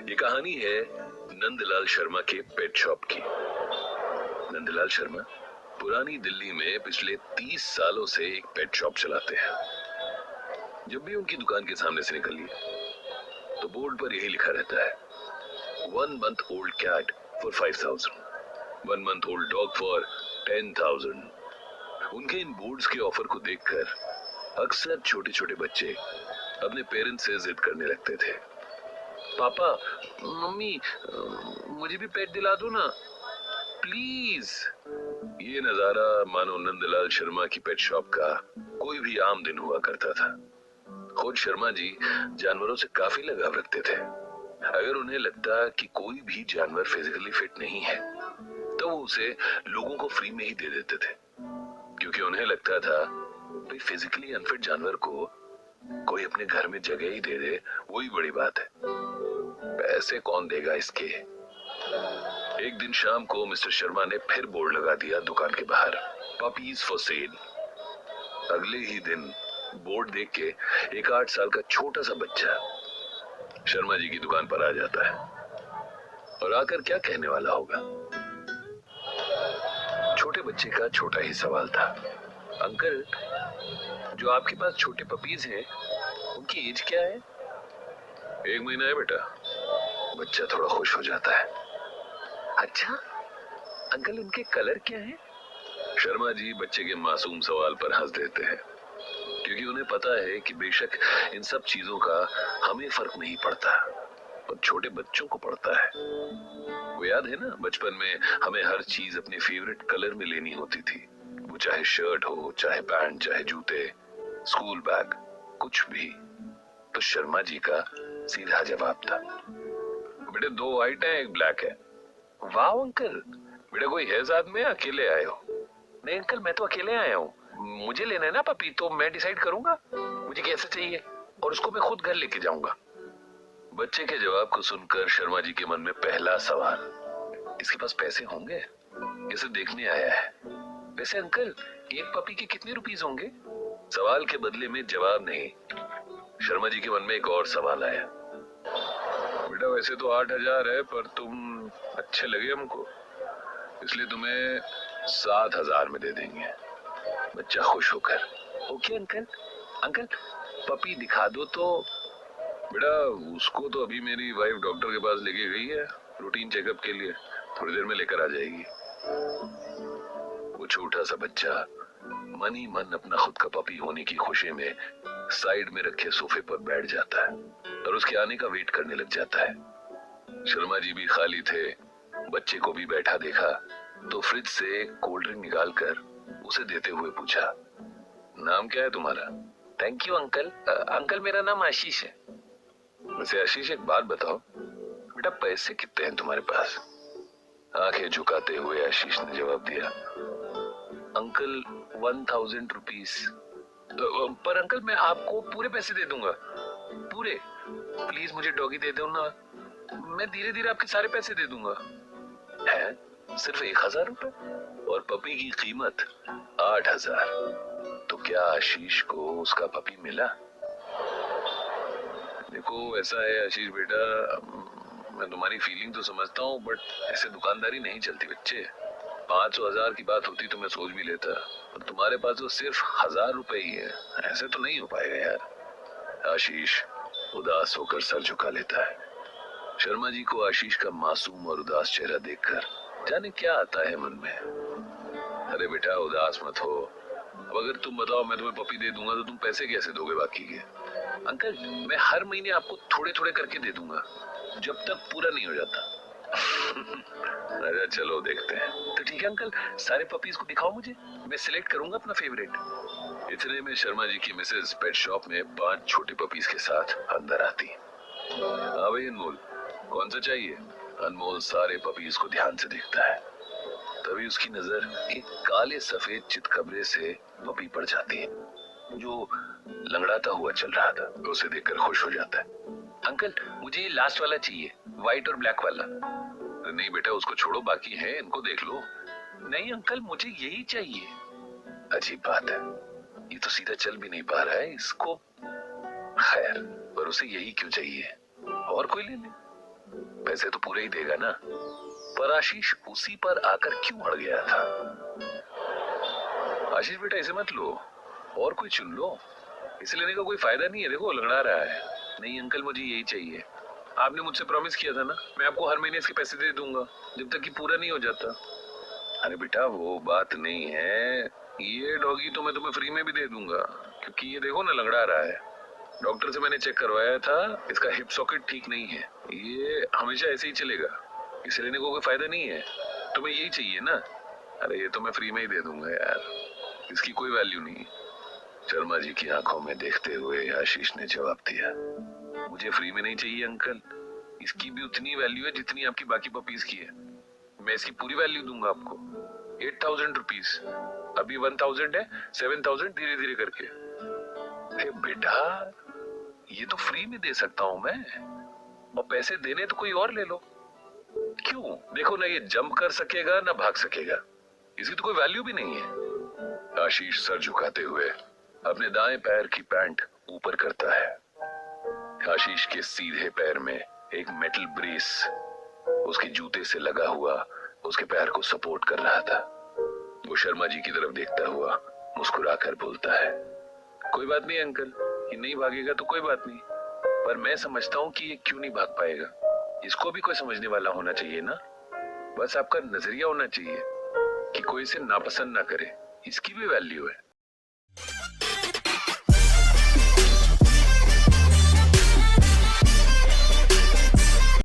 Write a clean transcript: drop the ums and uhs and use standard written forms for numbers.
ये कहानी है नंदलाल शर्मा के पेट शॉप की। नंदलाल शर्मा पुरानी दिल्ली में पिछले 30 सालों से एक पेट शॉप चलाते हैं। जब भी उनकी दुकान के सामने से निकलिए तो बोर्ड पर यही लिखा रहता है, 1 month old cat for 5,000, 1 month old dog for 10,000। उनके इन बोर्ड्स के ऑफर को देखकर अक्सर छोटे छोटे बच्चे अपने पेरेंट्स से जिद करने लगते थे, पापा मम्मी मुझे भी पेट दिला दो ना प्लीज। ये नजारा मानो नंदलाल शर्मा की पेट शॉप का कोई भी आम दिन हुआ करता था। खुद शर्मा जी जानवरों से काफी लगाव रखते थे। अगर उन्हें लगता कि कोई भी जानवर फिजिकली फिट नहीं है तो वो उसे लोगों को फ्री में ही दे देते थे, क्योंकि उन्हें लगता था भाई फिजिकली अनफिट जानवर को कोई अपने घर में जगह ही दे दे वही बड़ी बात है, पैसे कौन देगा इसके। एक दिन शाम को मिस्टर शर्मा ने फिर बोर्ड लगा दिया दुकान के बाहर, पपीज फॉर सेल। अगले ही दिन बोर्ड देख के एक 8 साल का छोटा सा बच्चा शर्मा जी की दुकान पर आ जाता है और आकर क्या कहने वाला होगा। छोटे बच्चे का छोटा ही सवाल था, अंकल जो आपके पास छोटे पपीज हैं उनकी एज क्या है? 1 महीना है बेटा। बच्चा थोड़ा खुश हो जाता है। अच्छा अंकल उनके कलर क्या है? शर्मा जी बच्चे के मासूम सवाल पर हंस देते हैं, क्योंकि उन्हें पता है कि बेशक इन सब चीजों का हमें फर्क नहीं पड़ता पर छोटे बच्चों को पड़ता है। वो याद है ना, बचपन में हमें हर चीज अपने फेवरेट कलर में लेनी होती थी, वो चाहे शर्ट हो, चाहे पैंट, चाहे जूते, स्कूल बैग, कुछ भी। तो शर्मा जी का सीधा जवाब था, बेटे 2 व्हाइट है 1 ब्लैक है। वाह अंकल, बेटा कोई है साथ में, अकेले आए हो? नहीं अंकल मैं तो अकेले आया हूँ, मुझे लेना है ना पपी तो मैं डिसाइड करूंगा मुझे कैसे चाहिए और उसको मैं खुद घर लेके जाऊंगा। बच्चे के जवाब को सुनकर शर्मा जी के मन में पहला सवाल, इसके पास पैसे होंगे, इसे देखने आया है। वैसे अंकल एक पपी के कितने रुपीस होंगे? सवाल के बदले में जवाब नहीं, शर्मा जी के मन में एक और सवाल आया, बेटा वैसे तो 8,000 है पर तुम अच्छे लगे हमको इसलिए तुम्हें 7,000 में दे देंगे। बच्चा खुश होकर, ओके अंकल। अंकल पपी दिखा दो तो। बेटा उसको तो अभी मेरी वाइफ डॉक्टर के पास लेके गई है रूटीन चेकअप के लिए, थोड़ी देर में लेकर आ जाएगी। वो छोटा सा बच्चा मन ही मन अपना खुद का पपी होने की खुशी में साइड में रखे सोफे पर बैठ जाता है और उसके आने का वेट करने लग जाता है। शर्मा जी भी खाली थे, बच्चे को भी बैठा देखा तो फ्रिज से कोल्ड ड्रिंक निकालकर उसे देते हुए पूछा, नाम क्या है तुम्हारा? Thank you uncle. अंकल मेरा नाम आशीष है। वैसे आशीष एक बात बताओ, बेटा पैसे कितने हैं तुम्हारे पास? आंखें झुकाते हुए आशीष ने जवाब दिया, अंकल 1,000 रुपीस। पर अंकल मैं आपको पूरे पैसे दे दूंगा, पूरे। प्लीज मुझे डॉगी दे दो ना, मैं धीरे धीरे आपके सारे पैसे दे दूंगा। है सिर्फ 1,000 रुपए और पपी की कीमत 8,000। तो क्या आशीष को उसका पपी मिला? देखो ऐसा है आशीष बेटा, मैं तुम्हारी फीलिंग तो समझता हूँ बट ऐसे दुकानदारी नहीं चलती बच्चे। 500,000 की बात होती तो मैं सोच भी लेता, पर तुम्हारे पास तो सिर्फ 1,000 रुपए ही है, ऐसे तो नहीं हो पाएगा यार। आशीष उदास होकर सर झुका लेता है। शर्मा जी को आशीष का मासूम और उदास चेहरा देखकर जाने क्या आता है मन में। अरे बेटा उदास मत हो, अब अगर तुम बताओ मैं तुम्हें पपी दे दूंगा तो तुम पैसे कैसे दोगे बाकी के? अंकल मैं हर महीने आपको थोड़े थोड़े करके दे दूंगा जब तक पूरा नहीं हो जाता। अच्छा चलो देखते हैं। तो ठीक है अंकल, सारे पपीज को दिखाओ मुझे, मैं सिलेक्ट करूंगा अपना फेवरेट। इतने में शर्मा जी की मिसेज पेट शॉप में 5 छोटे पपीज के साथ अंदर आती। हाँ भाई अनमोल, कौन सा चाहिए? अनमोल सारे पपीज को ध्यान से देखता है, तभी उसकी नजर एक काले सफेद चितकबरे से पपी पड़ जाती है जो लंगड़ाता हुआ चल रहा था। उसे देखकर खुश हो जाता है, अंकल मुझे लास्ट वाला चाहिए, व्हाइट और ब्लैक वाला। नहीं बेटा उसको छोड़ो, बाकी है इनको देख लो। नहीं अंकल मुझे यही चाहिए। अजीब बात है, ये तो सीधा चल भी नहीं पा रहा है, इसको खैर पर उसे यही क्यों चाहिए, और कोई ले ले। पैसे तो पूरे ही देगा ना। पर आशीष उसी पर आकर क्यों अड़ गया था? आशीष बेटा इसे मत लो, और कोई चुन लो। इसे लेने का कोई फायदा नहीं है, देखो लंगड़ा रहा है। नहीं अंकल मुझे यही चाहिए। आपने मुझसे प्रॉमिस किया था ना, मैं आपको हर महीने इसके पैसे दे दूंगा जब तक कि पूरा नहीं हो जाता। अरे बेटा वो बात नहीं है, ये डॉगी तो मैं तुम्हें फ्री में भी दे दूंगा, क्योंकि ये देखो ना लंगड़ा रहा है। डॉक्टर से मैंने चेक करवाया था, इसका हिप सॉकेट ठीक नहीं है, ये हमेशा ऐसे ही चलेगा। इसे लेने को कोई फायदा नहीं है, तुम्हें यही चाहिए ना। अरे ये तो मैं फ्री में ही दे दूंगा यार, इसकी कोई वैल्यू नहीं। शर्मा जी की आंखों में देखते हुए आशीष ने जवाब दिया, मुझे फ्री में नहीं चाहिए अंकल, इसकी भी उतनी वैल्यू है जितनी आपकी बाकी पपीज की है। मैं इसकी पूरी वैल्यू दूंगा आपको, 8,000 रुपीज। अभी 1,000 है, 7,000 धीरे धीरे करके। अरे बेटा ये तो फ्री में दे सकता हूं मैं, और पैसे देने तो कोई और ले लो। क्यों? देखो ना ये जंप कर सकेगा ना भाग सकेगा, इसकी तो कोई वैल्यू भी नहीं है। आशीष सर झुकाते हुए अपने दाएं पैर की पैंट ऊपर करता है। आशीष के सीधे पैर में एक मेटल ब्रेस उसके जूते से लगा हुआ उसके पैर को सपोर्ट कर रहा था। वो शर्मा जी की तरफ देखता हुआ मुस्कुराकर बोलता है, कोई बात नहीं अंकल, ये नहीं भागेगा तो कोई बात नहीं, पर मैं समझता हूँ कि ये क्यों नहीं भाग पाएगा। इसको भी कोई समझने वाला होना चाहिए ना। बस आपका नजरिया होना चाहिए कि कोई इसे नापसंद ना करे, इसकी भी वैल्यू है।